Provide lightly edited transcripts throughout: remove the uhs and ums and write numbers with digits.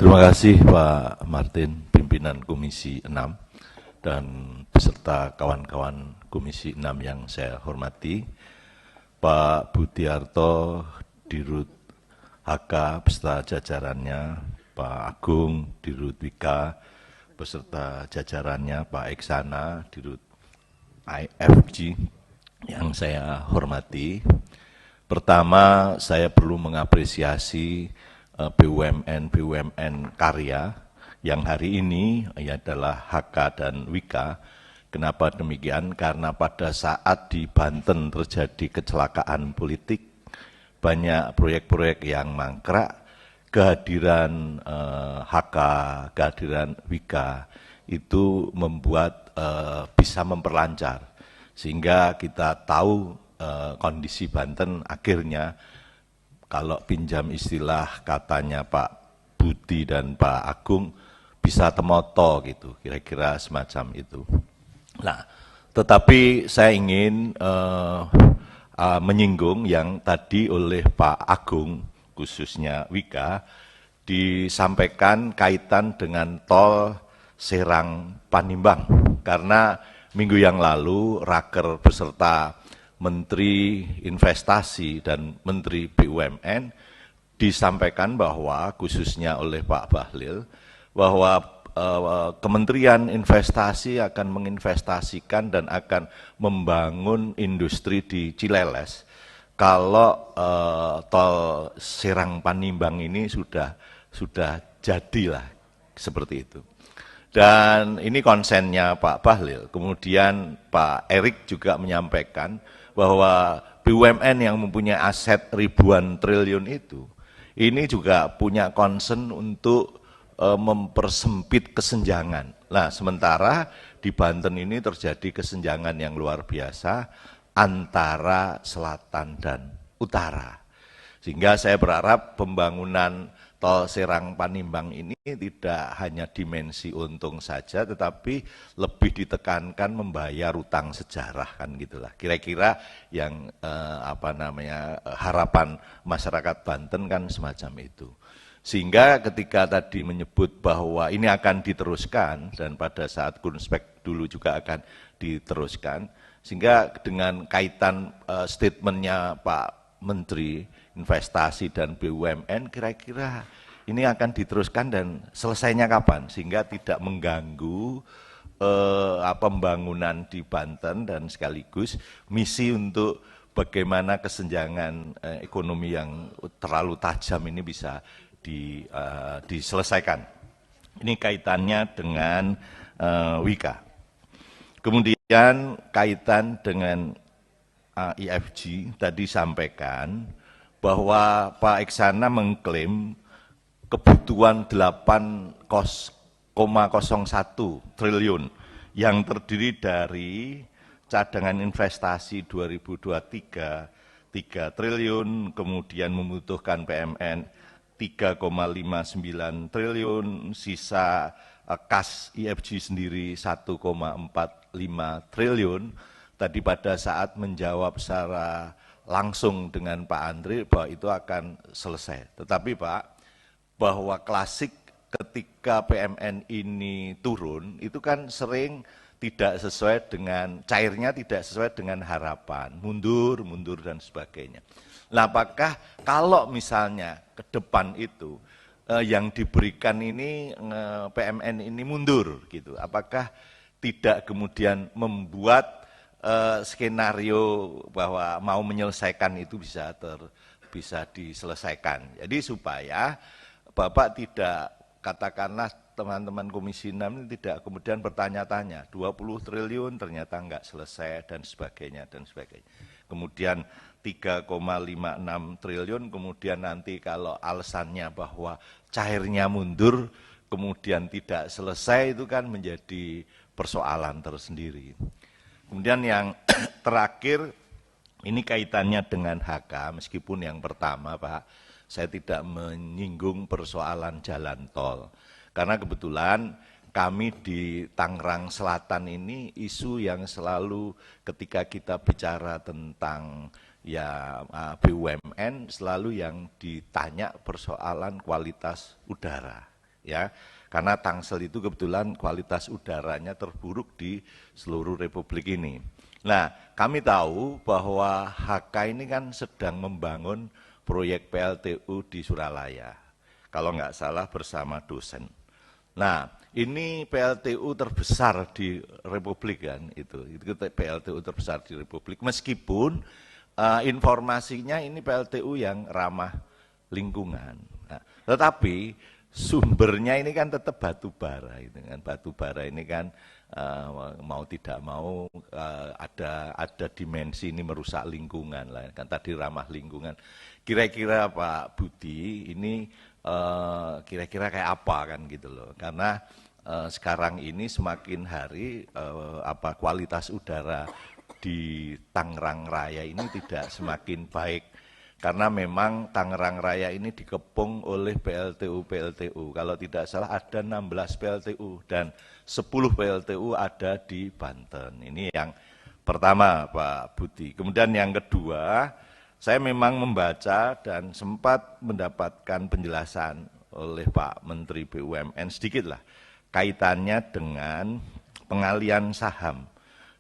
Terima kasih Pak Martin, pimpinan Komisi 6 dan beserta kawan-kawan Komisi 6 yang saya hormati, Pak Budiarto, Dirut HK beserta jajarannya, Pak Agung, Dirut Wika beserta jajarannya, Pak Eksana, Dirut IFG yang saya hormati. Pertama, saya perlu mengapresiasi BUMN karya yang hari ini adalah HK dan Wika. Kenapa demikian? Karena pada saat di Banten terjadi kecelakaan politik, banyak proyek-proyek yang mangkrak, kehadiran HK, kehadiran Wika itu membuat bisa memperlancar. Sehingga kita tahu kondisi Banten akhirnya, kalau pinjam istilah katanya Pak Budi dan Pak Agung, bisa temoto gitu, kira-kira semacam itu. Nah, tetapi saya ingin menyinggung yang tadi oleh Pak Agung, khususnya Wika, disampaikan kaitan dengan tol Serang Panimbang. Karena minggu yang lalu Raker beserta Menteri Investasi dan Menteri BUMN disampaikan bahwa khususnya oleh Pak Bahlil bahwa Kementerian Investasi akan menginvestasikan dan akan membangun industri di Cileles kalau tol Serang Panimbang ini sudah jadilah seperti itu. Dan ini konsennya Pak Bahlil. Kemudian Pak Erik juga menyampaikan bahwa BUMN yang mempunyai aset ribuan triliun itu, ini juga punya concern untuk mempersempit kesenjangan. Nah, sementara di Banten ini terjadi kesenjangan yang luar biasa antara selatan dan utara. Sehingga saya berharap pembangunan tol Serang Panimbang ini tidak hanya dimensi untung saja, tetapi lebih ditekankan membayar utang sejarah, kan gitulah. Kira-kira yang harapan masyarakat Banten kan semacam itu. Sehingga ketika tadi menyebut bahwa ini akan diteruskan, dan pada saat Kunspek dulu juga akan diteruskan, sehingga dengan kaitan statementnya Pak Menteri Investasi dan BUMN, kira-kira ini akan diteruskan dan selesainya kapan, sehingga tidak mengganggu pembangunan di Banten dan sekaligus misi untuk bagaimana kesenjangan ekonomi yang terlalu tajam ini bisa diselesaikan. Ini kaitannya dengan Wika. Kemudian kaitan dengan IFG tadi sampaikan bahwa Pak Eksana mengklaim kebutuhan 8,01 triliun yang terdiri dari cadangan investasi 2023 3 triliun, kemudian membutuhkan PMN 3,59 triliun, sisa kas IFG sendiri 1,45 triliun. Tadi pada saat menjawab secara langsung dengan Pak Andri bahwa itu akan selesai. Tetapi Pak, bahwa klasik ketika PMN ini turun, itu kan sering tidak sesuai dengan, cairnya tidak sesuai dengan harapan, mundur dan sebagainya. Nah, apakah kalau misalnya ke depan itu yang diberikan ini PMN ini mundur gitu, apakah tidak kemudian membuat skenario bahwa mau menyelesaikan itu bisa diselesaikan. Jadi supaya Bapak tidak, katakanlah teman-teman Komisi 6 ini tidak kemudian bertanya-tanya, 20 triliun ternyata enggak selesai dan sebagainya. Kemudian 3,56 triliun, kemudian nanti kalau alasannya bahwa cairnya mundur, kemudian tidak selesai, itu kan menjadi persoalan tersendiri. Kemudian yang terakhir, ini kaitannya dengan HK, meskipun yang pertama Pak, saya tidak menyinggung persoalan jalan tol. Karena kebetulan kami di Tangerang Selatan ini isu yang selalu ketika kita bicara tentang BUMN, selalu yang ditanya persoalan kualitas udara. ya. Karena Tangsel itu kebetulan kualitas udaranya terburuk di seluruh republik ini. Nah, kami tahu bahwa HK ini kan sedang membangun proyek PLTU di Suralaya, kalau nggak salah bersama dosen. Nah, ini PLTU terbesar di Republik kan, itu PLTU terbesar di Republik. Meskipun informasinya ini PLTU yang ramah lingkungan. Nah, tetapi sumbernya ini kan tetap batu bara, itu kan batu bara ini kan mau tidak mau ada dimensi ini merusak lingkungan lah kan tadi ramah lingkungan. Kira-kira Pak Budi ini kira-kira kayak apa kan gitu loh, karena sekarang ini semakin hari kualitas udara di Tangerang Raya ini tidak semakin baik, karena memang Tangerang Raya ini dikepung oleh PLTU. Kalau tidak salah ada 16 PLTU dan 10 PLTU ada di Banten. Ini yang pertama Pak Budi. Kemudian yang kedua, saya memang membaca dan sempat mendapatkan penjelasan oleh Pak Menteri BUMN sedikit lah kaitannya dengan pengalian saham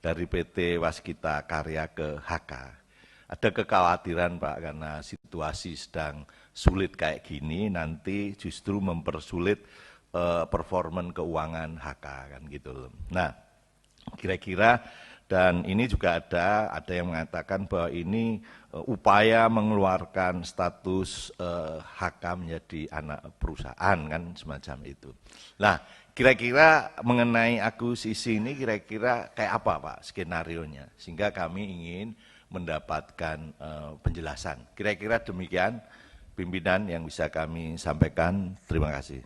dari PT Waskita Karya ke HK. Ada kekhawatiran Pak, karena situasi sedang sulit kayak gini nanti justru mempersulit performan keuangan HK kan gitu loh. Nah, kira-kira dan ini juga ada yang mengatakan bahwa ini upaya mengeluarkan status HK menjadi anak perusahaan kan semacam itu. Nah, kira-kira mengenai akuisisi ini kira-kira kayak apa Pak skenarionya, sehingga kami ingin mendapatkan penjelasan. Kira-kira demikian pimpinan yang bisa kami sampaikan. Terima kasih.